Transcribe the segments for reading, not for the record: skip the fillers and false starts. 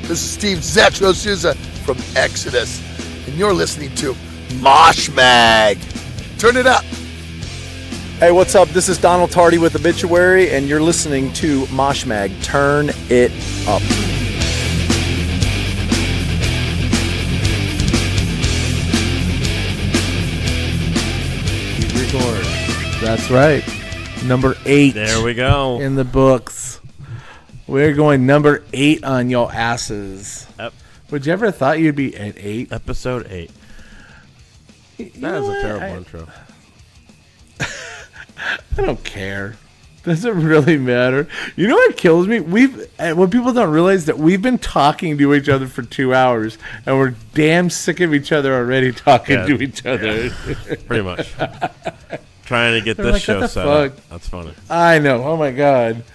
This is Steve Zetro Souza from Exodus, and you're listening to Mosh Mag. Turn it up. Hey, what's up? This is Donald Tardy with Obituary, and you're listening to Mosh Mag. Turn it up. Record. That's right. Number 8. There we go. In the books. We're going number 8 on your asses. Yep. Would you ever thought you'd be at 8? Episode 8. That is a terrible intro. I don't care. Doesn't really matter. You know what kills me? What people don't realize that we've been talking to each other for 2 hours, and we're damn sick of each other already talking to each other. Yeah. Pretty much. Trying to get this like, show set up. That's funny. I know. Oh my god.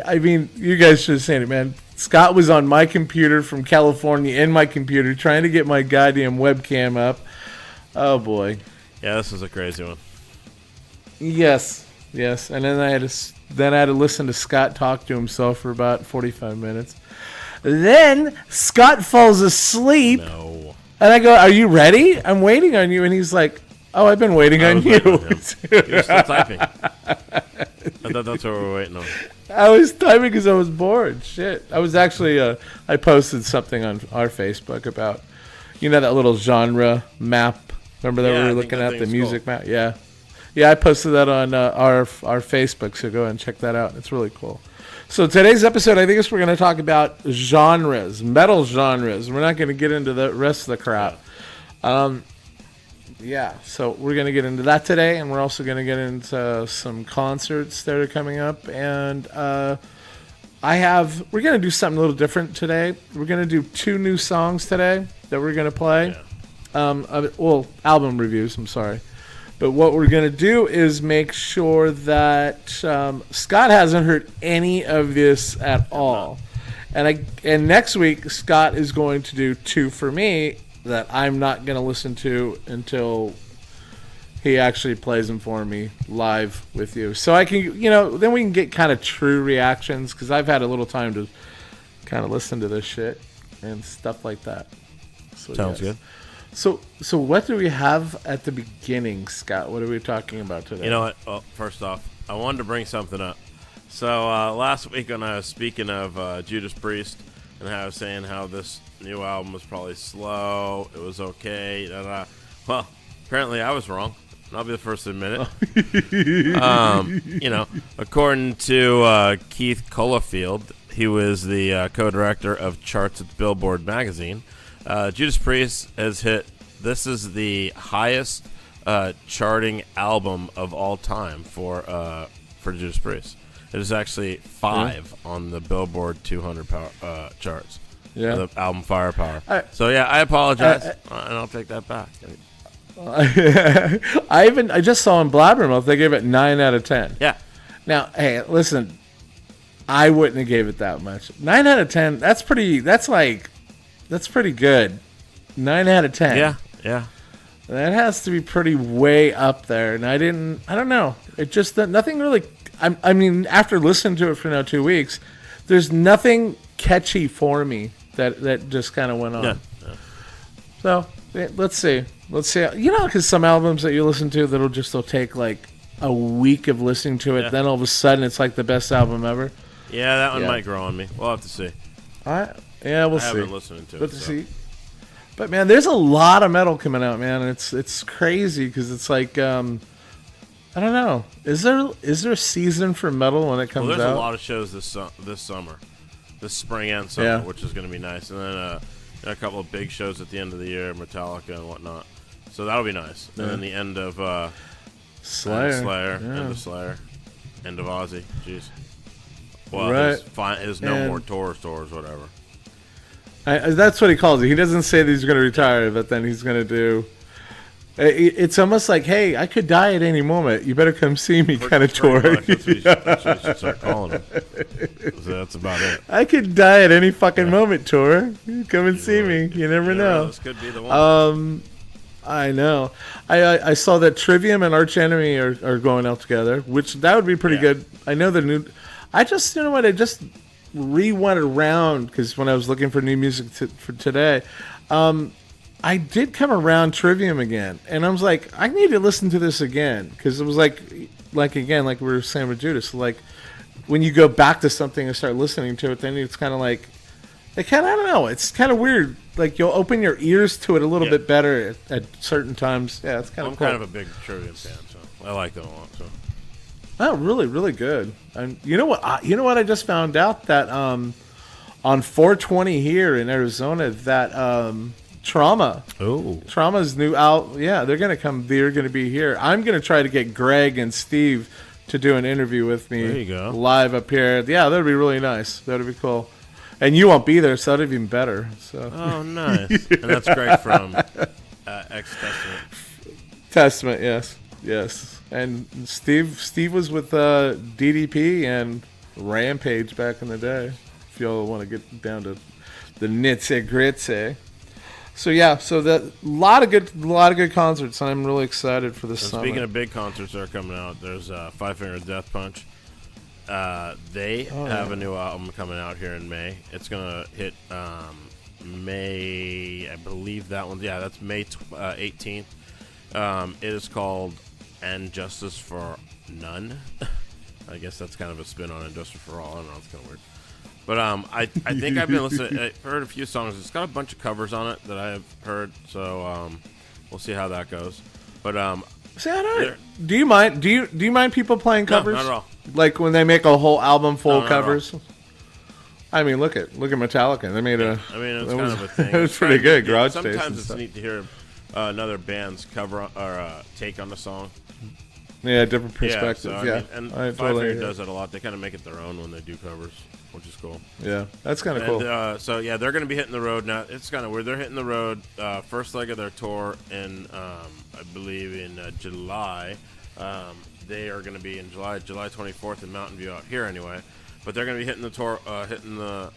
I mean, you guys should have seen it, man. Scott was on my computer from California in my computer trying to get my goddamn webcam up. Oh boy. Yeah, this is a crazy one. Yes. And then I had to listen to Scott talk to himself for about 45 minutes. Then Scott falls asleep. No. And I go, "Are you ready? I'm waiting on you." And he's like, "Oh, I've been waiting on you." He was still typing. I thought that's what we were waiting on. I was typing because I was bored. Shit. I was actually, I posted something on our Facebook about, that little genre map. Remember that we were looking at the music map? Yeah. Yeah, I posted that on our Facebook, so go ahead and check that out. It's really cool. So today's episode, I think we're going to talk about genres, metal genres. We're not going to get into the rest of the crap. So we're going to get into that today, and we're also going to get into some concerts that are coming up. And we're going to do something a little different today. We're going to do 2 new songs today that we're going to play. Album reviews, I'm sorry. But what we're going to do is make sure that Scott hasn't heard any of this at all. And next week, Scott is going to do 2 for me that I'm not going to listen to until he actually plays them for me live with you. So I can, then we can get kind of true reactions, because I've had a little time to kind of listen to this shit and stuff like that. So, sounds good. So what do we have at the beginning, Scott? What are we talking about today? You know what? Well, first off, I wanted to bring something up. So last week when I was speaking of Judas Priest and how I was saying how this new album was probably slow, it was okay, well, apparently I was wrong. And I'll be the first to admit it. According to Keith Colafield, he was the co-director of charts at Billboard magazine. Judas Priest has hit. This is the highest charting album of all time for Judas Priest. It is actually 5 on the Billboard 200 charts. Yeah, the album Firepower. I apologize, and I'll take that back. I just saw in Blabbermouth they gave it 9 out of 10. Yeah. Now, hey, listen, I wouldn't have gave it that much. 9 out of 10. That's pretty good. 9 out of 10. Yeah. That has to be pretty way up there. And I don't know. It just, nothing really, I mean, after listening to it for now 2 weeks, there's nothing catchy for me that just kind of went on. Yeah. So, let's see. Because some albums that you listen to, they'll take like a week of listening to it. Yeah. Then all of a sudden, it's like the best album ever. Yeah, that one might grow on me. We'll have to see. All right. Yeah, we'll see. I haven't listened to it. See. But man, there's a lot of metal coming out, man. And it's crazy because it's like I don't know. Is there a season for metal when it comes out? There's a lot of shows this summer, this spring and summer, which is going to be nice. And then a couple of big shows at the end of the year, Metallica and whatnot. So that'll be nice. And then the end of Slayer, end of Slayer, end of Ozzy. Jeez. Well, right. There's no more tours, whatever. That's what he calls it. He doesn't say that he's going to retire, but then he's going to do. It's almost like, hey, I could die at any moment. You better come see me, kind of tour. That's what you should start calling him. That's about it. I could die at any fucking moment, tour. Come and see me. You never know. This could be the one. I know. I saw that Trivium and Arch Enemy are going out together, which that would be pretty good. I know the new. I just, you know what? I just went around because when I was looking for new music for today, I did come around Trivium again, and I was like, I need to listen to this again because it was like again, like we were saying with Judas, like when you go back to something and start listening to it, then it's kind of like, I don't know, it's kind of weird. Like you'll open your ears to it a little bit better at certain times. Yeah, it's kind of cool. I'm kind of a big Trivium fan, so I like them a lot. So. Oh, really, really good. And you know what? I just found out that on 420 here in Arizona, that Trauma's new out. Yeah, they're gonna come. They're gonna be here. I'm gonna try to get Greg and Steve to do an interview with me. There you go. Live up here. Yeah, that'd be really nice. That'd be cool. And you won't be there, so that'd be even better. So. Oh, nice. And that's Greg from X-Testament. Testament, yes. And Steve was with DDP and Rampage back in the day. If y'all want to get down to the nitty gritty. So yeah, a lot of good concerts. I'm really excited for this summer. Speaking of big concerts that are coming out, there's Five Finger Death Punch. They have a new album coming out here in May. It's gonna hit May, I believe that one. Yeah, that's May 18th. It is called "And Justice for None." I guess that's kind of a spin on "Injustice for All." I don't know, it's kind of weird. But I think I've been listening. I've heard a few songs. It's got a bunch of covers on it that I've heard. So we'll see how that goes. But see, I don't. Do you mind? Do you mind people playing covers? No, not at all. Like when they make a whole album full of covers. I mean, look at Metallica. They made a. I mean, it's kind of a thing. It was pretty good. Garage Days. Sometimes it's neat to hear another band's cover or take on the song. Yeah, different perspectives. Yeah, yeah. I mean, and Five Finger does that a lot. They kind of make it their own when they do covers, which is cool. Yeah, that's kind of cool. So yeah, they're going to be hitting the road now. It's kind of weird. They're hitting the road. First leg of their tour in, I believe, in July. They are going to be in July 24th in Mountain View out here anyway. But they're going to be hitting the tour, hitting the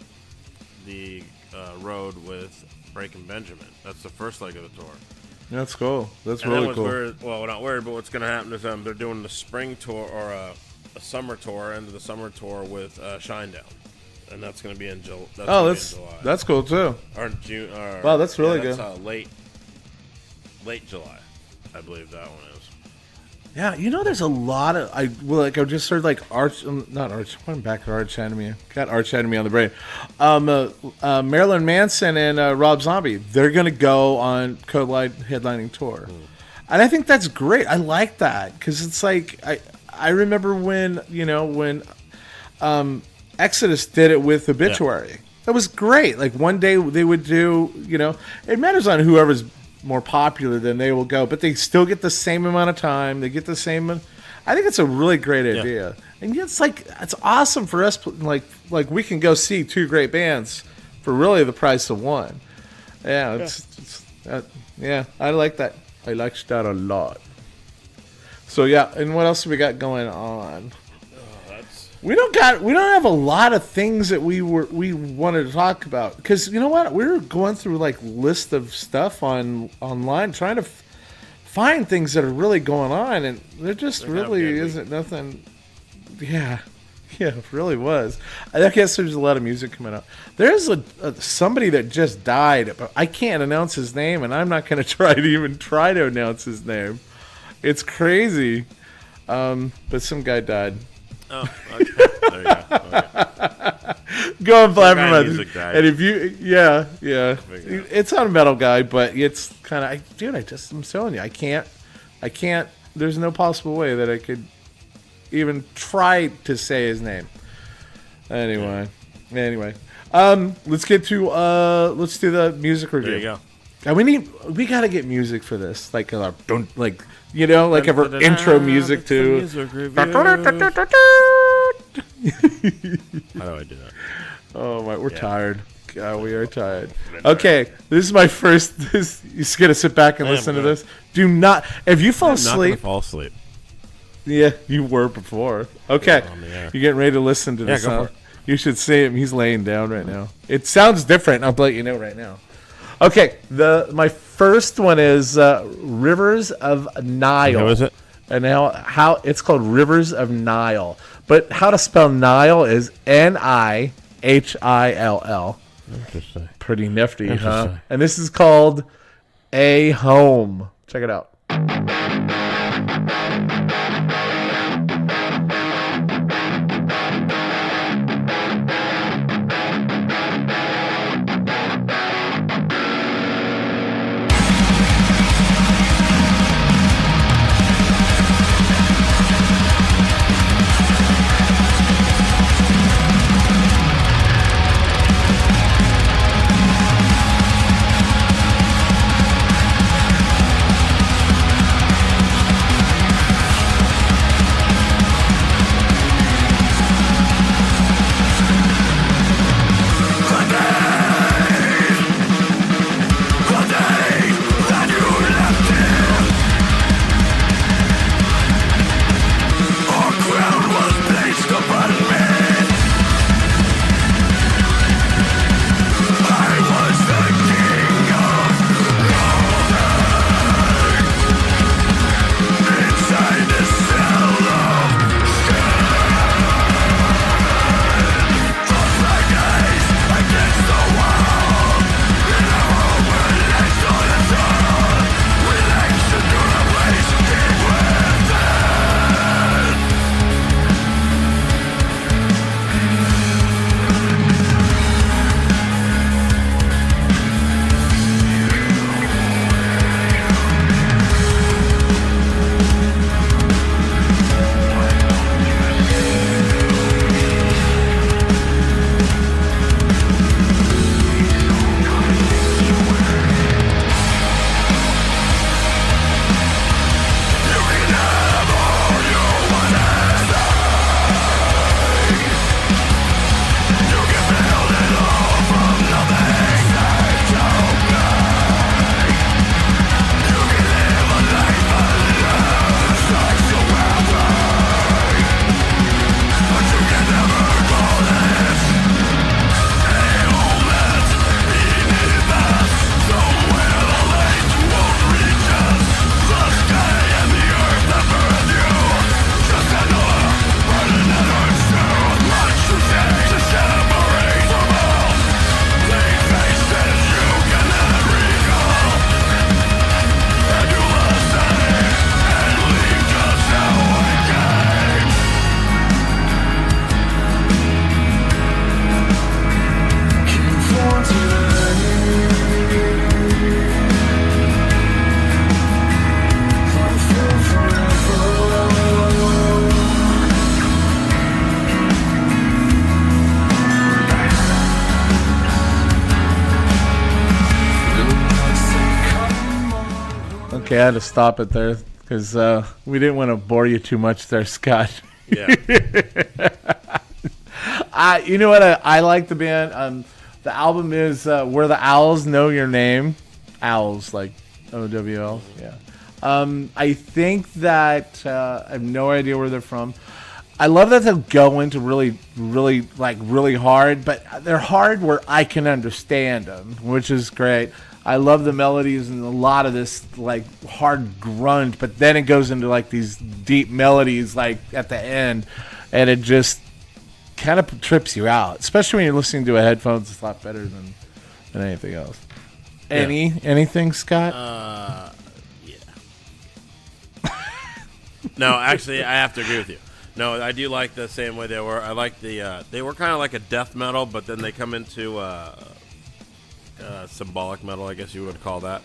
road with Breaking Benjamin. That's the first leg of the tour. That's cool. That's and really cool. Well, not weird, but what's going to happen is they're doing the spring tour or a summer tour, end of the summer tour with Shinedown, and that's going to be in July. That's cool too. Or June. Wow, that's really good. That's late July, I believe that one is. Yeah, there's a lot of I just heard like went back to Arch Enemy. Got Arch Enemy on the brain. Marilyn Manson and Rob Zombie, they're gonna go on Code Light headlining tour, and I think that's great. I like that because it's like I remember when Exodus did it with Obituary. Yeah. That was great. Like one day they would do. It matters on whoever's more popular than they will go, but they still get the same amount of time. They get the same. I think it's a really great idea, and it's awesome for us. Like we can go see two great bands for really the price of one. Yeah, I like that. I like that a lot. So yeah, and what else have we got going on? We don't have a lot of things that we wanted to talk about because you know what, we were going through like list of stuff online trying to find things that are really going on, and there just really isn't nothing. Yeah, it really was. I guess there's a lot of music coming out. There's somebody that just died, but I can't announce his name, and I'm not going to try to announce his name. It's crazy, but some guy died. Oh, okay. There you go. Okay. Go and play for music died. And if you, yeah, it's not a metal guy, but it's kind of, I'm telling you, I can't. There's no possible way that I could even try to say his name. Anyway, let's get to let's do the music review. There you go. And we got to get music for this, like our intro music to. How do I do that? Oh my, we're tired. God, we are tired. Okay, this is my first. You're gonna sit back and listen to this. Do not. If you fall asleep, I'm not gonna fall asleep. Yeah, you were before. Okay, you're getting ready to listen to this. Go for it. You should see him. He's laying down right now. It sounds different. I'll let you know right now. Okay, my first one is Rivers of Nile. How is it? And how it's called Rivers of Nile. But how to spell Nile is Nile. Hill. Interesting. Pretty nifty, huh? Interesting. And this is called A Home. Check it out. Okay, I had to stop it there because we didn't want to bore you too much there, Scott. Yeah. You know what? I like the band. The album is Where the Owls Know Your Name. Owls, like OWL. Yeah. I think that I have no idea where they're from. I love that they'll go into really hard, but they're hard where I can understand them, which is great. I love the melodies and a lot of this like hard grunge, but then it goes into like these deep melodies like at the end, and it just kind of trips you out, especially when you're listening to a headphones. It's a lot better than anything else. Yeah. Anything, Scott? Yeah. No, actually, I have to agree with you. No, I do like the same way they were. I like the they were kind of like a death metal, but then they come into symbolic metal, I guess you would call that.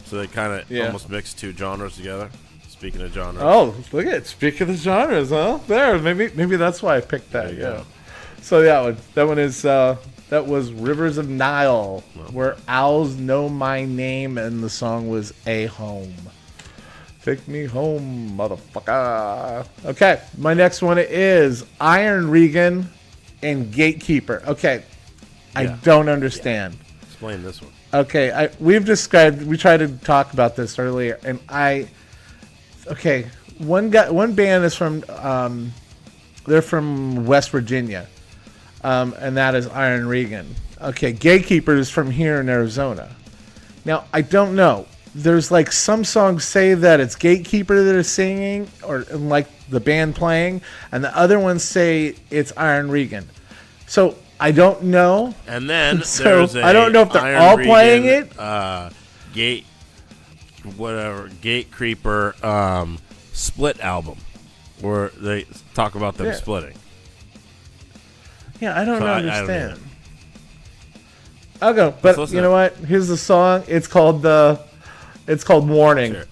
So they kind of almost mix two genres together. Speaking of genres. Oh, look at it. Speaking of the genres, huh? There, maybe that's why I picked that. Yeah. So yeah, that one is that was Rivers of Nile, Where Owls Know My Name, and the song was A Home. Take me home, motherfucker. Okay, my next one is Iron Regan and Gatekeeper. Okay, I don't understand. Explain this one. Okay, we tried to talk about this earlier, and one band is from, they're from West Virginia, and that is Iron Regan. Okay, Gatekeeper is from here in Arizona. Now, I don't know. There's like some songs say that it's Gatekeeper that is singing, or like the band playing, and the other ones say it's Iron Regan. So I don't know. And then So, there's a I don't know if they're Iron all playing Regan, Gate Creeper split album where they talk about them splitting. Yeah, I don't I don't understand. I'll go, but you know what? Here's the song. It's called Warning. Sure.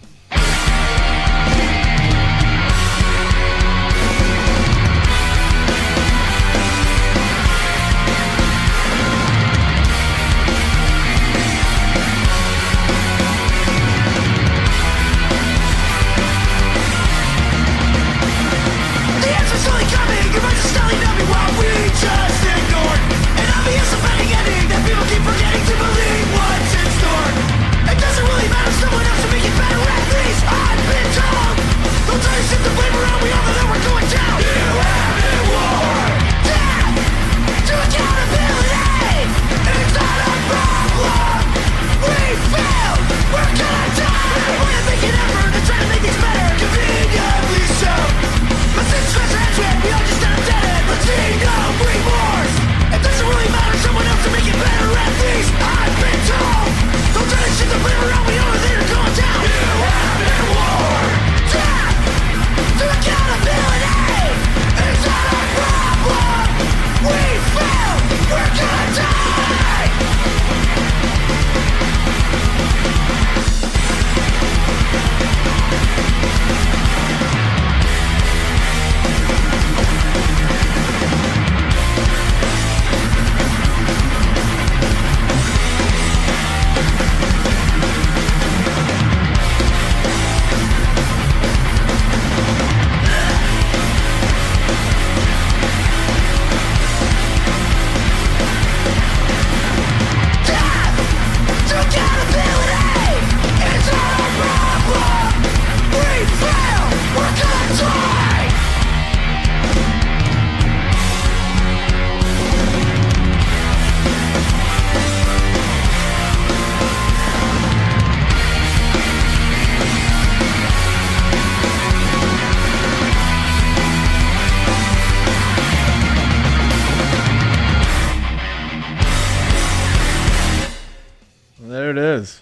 There it is.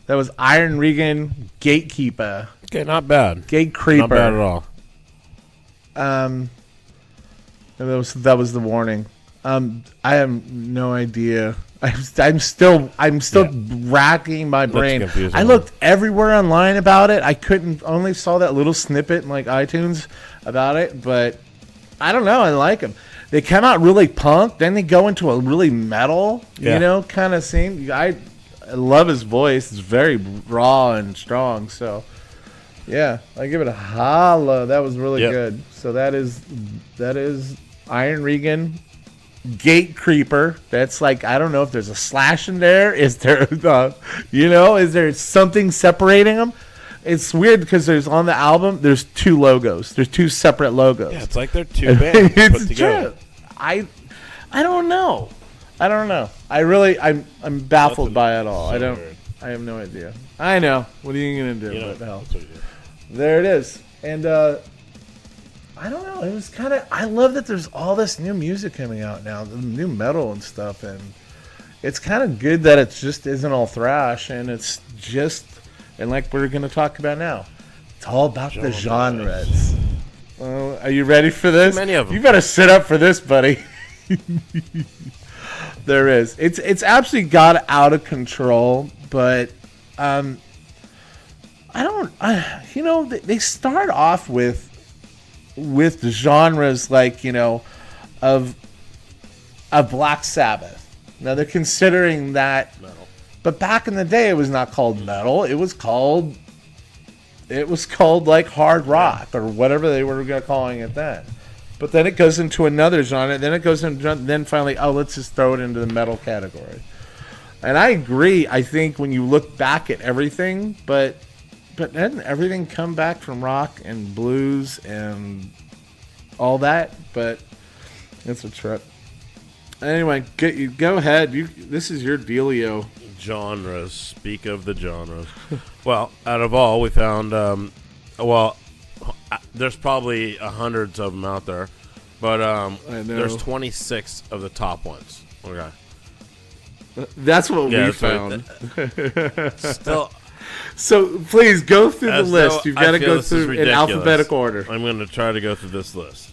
That was Iron Regan Gatekeeper. Okay, not bad. Gate Creeper. Not bad at all. That was the warning. I have no idea. I'm still racking my brain. confusing. I looked everywhere online about it. I only saw that little snippet in like iTunes about it, but I don't know. I like them. They come out really punk, then they go into a really metal, kind of scene. I love his voice. It's very raw and strong. So, yeah, I give it a holla. That was really good. So that is Iron Regan Gate Creeper. That's like, I don't know if there's a slash in there. Is there, is there something separating them? It's weird because there's on the album, there's two logos. There's two separate logos. Yeah, it's like they're two bands put together. True. I don't know. I'm baffled by it all. So weird. I have no idea. I know. What are you gonna do? What the hell? That's what you do. There it is. And I don't know. It was kind of. I love that there's all this new music coming out now, the new metal and stuff, and it's kind of good that it just isn't all thrash, and it's just, and like we're gonna talk about now, it's all about the genres. Are you ready for this? Many of them. You better sit up for this, buddy. There is. It's absolutely got out of control, but they start off with the genres like, of Black Sabbath. Now they're considering that Metal. But back in the day it was not called metal. It was called like hard rock or whatever they were calling it then. But then it goes into another genre. Then finally, let's just throw it into the metal category. And I agree. I think when you look back at everything, but didn't everything come back from rock and blues and all that? But it's a trip. Anyway, go ahead. This is your dealio. Genres. Speak of the genres. Well, out of all, we found, there's probably hundreds of them out there. But I know. there's 26 of the top ones. Okay. That's what Yeah, we that's what- found. Still, So please go through the as list. though You've I got to feel go this is through in ridiculous. alphabetical order. I'm going to try to go through this list.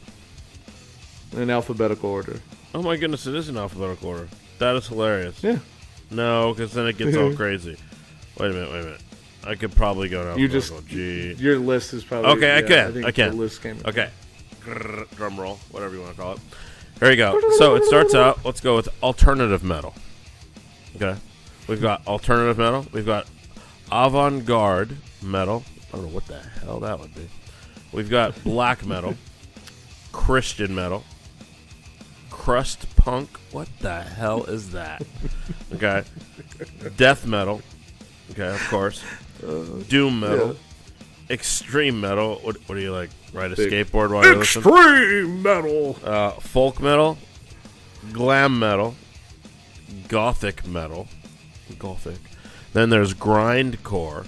In alphabetical order. Oh my goodness, it is in alphabetical order. That is hilarious. Yeah. No, because then it gets all crazy. Wait a minute. I could probably go to You just alphabetical. G. your list is probably Okay, I can. think the list came. Okay. Drum roll, whatever you want to call it. Here you go. So it starts out, let's go with alternative metal. Okay. We've got alternative metal. We've got avant-garde metal. I don't know what the hell that would be. We've got black metal, Christian metal, crust punk. What the hell is that? Okay. Death metal. Okay, of course. Doom metal. Extreme metal. What do you like? Ride a skateboard while you listen? Extreme metal. Folk metal. Glam metal. Gothic metal. Gothic. Then there's grindcore.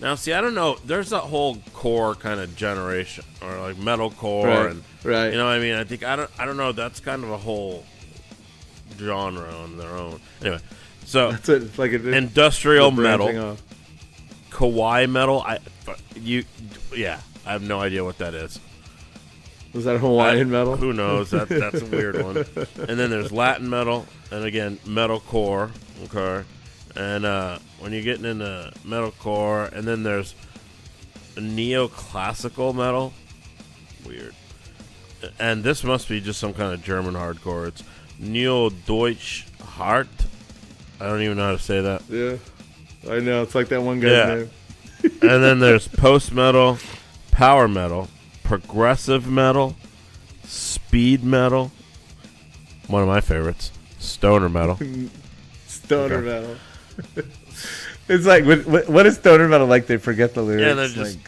Now, see, I don't know. There's that whole core kind of generation, or like metalcore, Right. You know what I mean? I think I don't know. That's kind of a whole genre on their own. Anyway, so That's it. It's like a industrial branching metal, off. kawaii metal. I have no idea what that is. Was that Hawaiian metal? Who knows? That's a weird one. And then there's Latin metal, and again, metalcore. Okay. And when you're getting into metalcore, and then there's neoclassical metal. Weird. And this must be just some kind of German hardcore. It's Neo-Deutsch Hart. I don't even know how to say that. Yeah. I know. It's like that one guy's name. And then there's post-metal, power metal, progressive metal, speed metal, one of my favorites, stoner metal. Stoner metal. It's like, what is stoner metal like? They forget the lyrics. Yeah, they're just,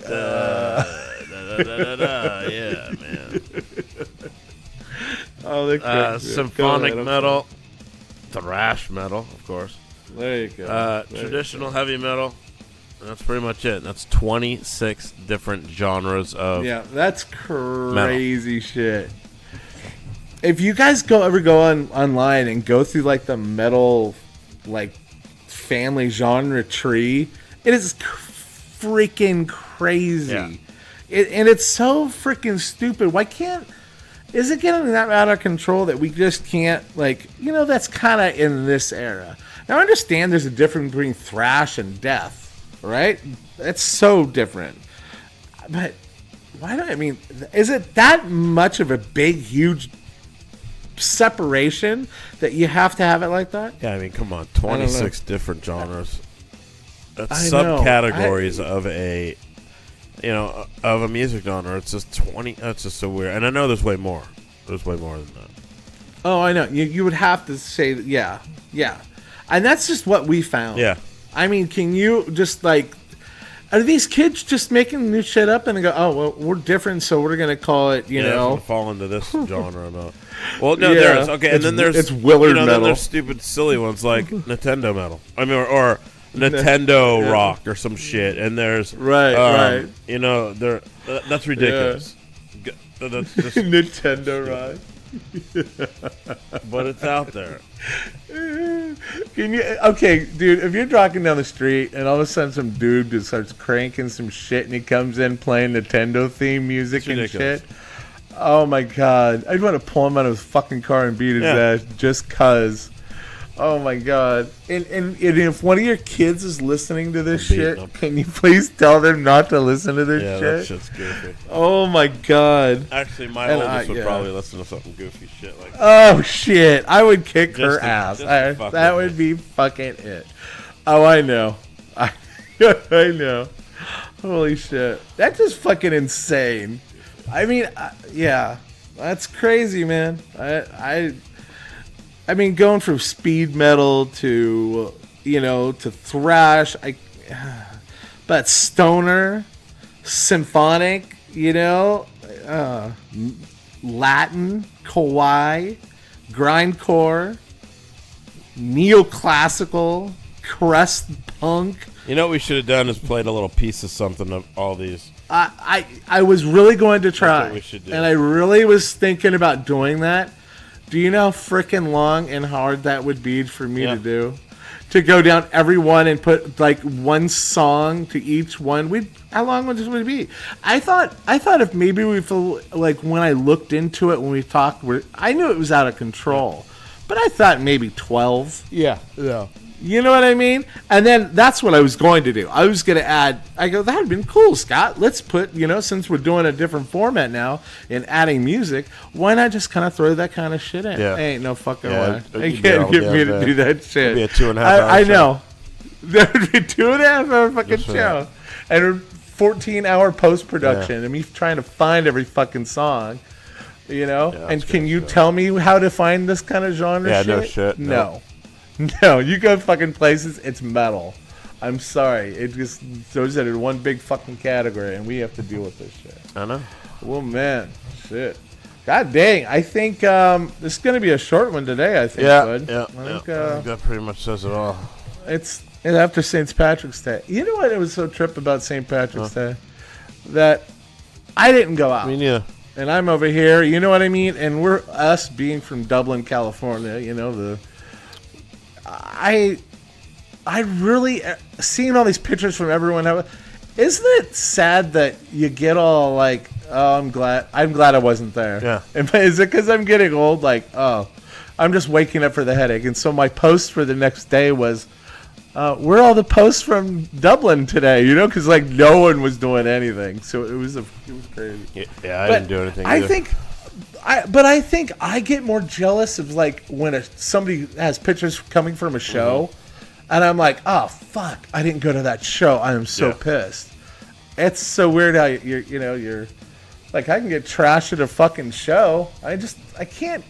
yeah, man. Oh, they're crazy. Symphonic Go ahead, metal, thrash metal, of course. There you go. Traditional heavy metal. And that's pretty much it. That's 26 different genres of that's crazy shit. If you guys ever go online and go through like the metal like family genre tree, it is freaking crazy. Yeah. And it's so freaking stupid. Why can't... Is it getting that out of control that we just can't, like, that's kind of in this era. Now, I understand there's a difference between thrash and death, right? That's so different. But is it that much of a big, huge separation that you have to have it like that? Yeah, I mean, come on, 26 different genres. That's I know. subcategories of a, of a music genre. It's just 20. That's just so weird. And I know there's way more. There's way more than that. Oh, I know. You would have to say, yeah. And that's just what we found. Yeah. I mean, can you just like... Are these kids just making new shit up and they go, oh, well, we're different, so we're going to call it, you know... fall into this genre or not. Well, no, there is. Okay, and then there's... It's Willard metal. Then there's stupid, silly ones like Nintendo metal. I mean, or Nintendo rock or some shit. And there's... Right. That's ridiculous. That's just, Nintendo rock. but it's out there. Okay, dude, if you're walking down the street and all of a sudden some dude just starts cranking some shit and he comes in playing Nintendo theme music and shit, oh my god, I'd want to pull him out of his fucking car and beat his ass just cause. Oh my god. And if one of your kids is listening to this shit, can you please tell them not to listen to this shit? Yeah, that shit's goofy. Oh my god. Actually, my oldest would probably listen to something goofy shit like that. Oh shit. I would kick her ass. That would be fucking it. Oh, I know. I know. Holy shit. That's just fucking insane. I mean, yeah. That's crazy, man. I mean, going from speed metal to, to thrash, but stoner, symphonic, Latin, kawaii, grindcore, neoclassical, crust punk, You know what we should have done is played a little piece of something of all these. I was really going to try, That's what we should do. and I really was thinking about doing that. Do you know how freaking long and hard that would be for me to do? To go down every one and put like one song to each one. How long would this be? I thought if maybe we feel like when I looked into it when we talked, I knew it was out of control, but I thought maybe 12. Yeah. You know what I mean? And then that's what I was going to do. I was going to add, that would have been cool, Scott. Let's put, since we're doing a different format now and adding music, why not just kind of throw that kind of shit in? Yeah. Ain't no fucking Yeah, way. you'd You be can't able get to me have to that. do that shit. It'd be a 2.5 hour I show. know. That would be 2.5 hour fucking Just for show. And a 14-hour post-production and me trying to find every fucking song. And can you tell me how to find this kind of genre shit? Yeah, no shit. No. No, you go fucking places, it's metal. I'm sorry. It just throws it in one big fucking category, and we have to deal with this shit. I know. Well, man. Shit. God dang. I think this is going to be a short one today, I think, bud. Yeah. I think, I think that pretty much says it all. It's after St. Patrick's Day. You know what? It was so trip about St. Patrick's Day? That I didn't go out. I mean, yeah. And I'm over here, you know what I mean? And we're us being from Dublin, California, I really seeing all these pictures from everyone. Isn't it sad that you get all like, oh, I'm glad I wasn't there. Yeah. Is it because I'm getting old? Like, oh, I'm just waking up for the headache. And so my post for the next day was, where are all the posts from Dublin today? Because like no one was doing anything. So it was crazy. Yeah, I didn't do anything either. I think I get more jealous of like when somebody has pictures coming from a show, and I'm like, oh fuck, I didn't go to that show. I am so pissed. It's so weird how you're like I can get trashed at a fucking show. I just can't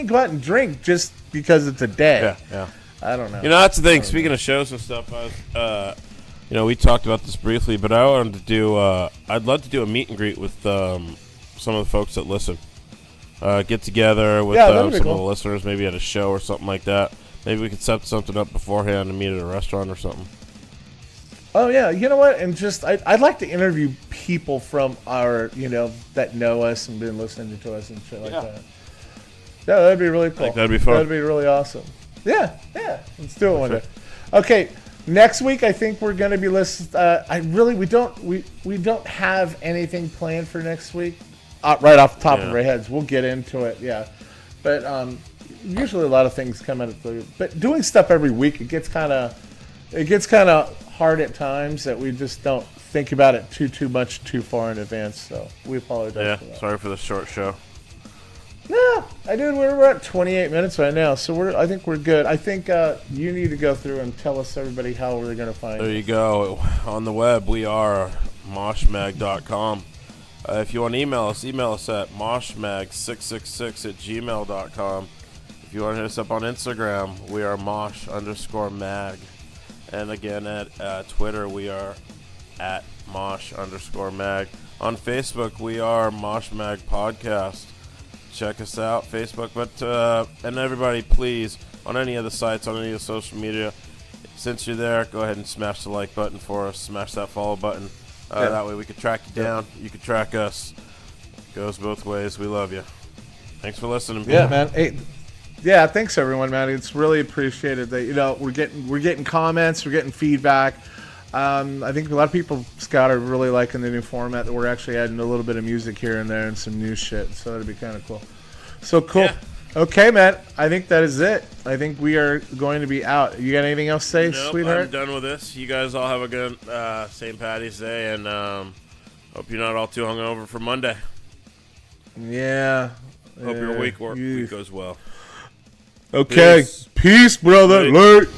go out and drink just because it's a day. Yeah. I don't know. That's the thing. Speaking of shows and stuff, we talked about this briefly, but I wanted to do. I'd love to do a meet and greet with some of the folks that listen. Get together with some of the listeners, maybe at a show or something like that. Maybe we could set something up beforehand and meet at a restaurant or something. Oh yeah, you know what? And just I'd like to interview people from our that know us and been listening to us and shit like that. Yeah, that'd be really cool. I think that'd be fun. That'd be really awesome. Yeah. Let's do it one day. Okay, next week I think we're gonna be listening. We don't have anything planned for next week. Right off the top of our heads, we'll get into it. Yeah, but usually a lot of things come out of the. But doing stuff every week, it gets kind of hard at times that we just don't think about it too much too far in advance. So we apologize. For that. Sorry for the short show. No, we're at 28 minutes right now, so I think we're good. I think you need to go through and tell us everybody how we're going to find. There you go. On the web, we are moshmag.com. If you want to email us at moshmag666@gmail.com. If you want to hit us up on Instagram, we are mosh_mag. And again, at Twitter, we are at mosh_mag. On Facebook, we are Mosh Mag Podcast. Check us out, Facebook. But and everybody, please, on any of the sites, on any of the social media, since you're there, go ahead and smash the like button for us. Smash that follow button. That way we can track you down. You can track us. Goes both ways. We love you. Thanks for listening. Yeah, man. Hey, thanks everyone, man. It's really appreciated that we're getting comments, we're getting feedback. I think a lot of people, Scott, are really liking the new format that we're actually adding a little bit of music here and there and some new shit. So that'd be kind of cool. So cool. Yeah. Okay, man. I think that is it. I think we are going to be out. You got anything else to say, sweetheart? I'm done with this. You guys all have a good St. Paddy's Day, and hope you're not all too hungover for Monday. Yeah. Hope your week goes well. Okay. Peace brother. Late.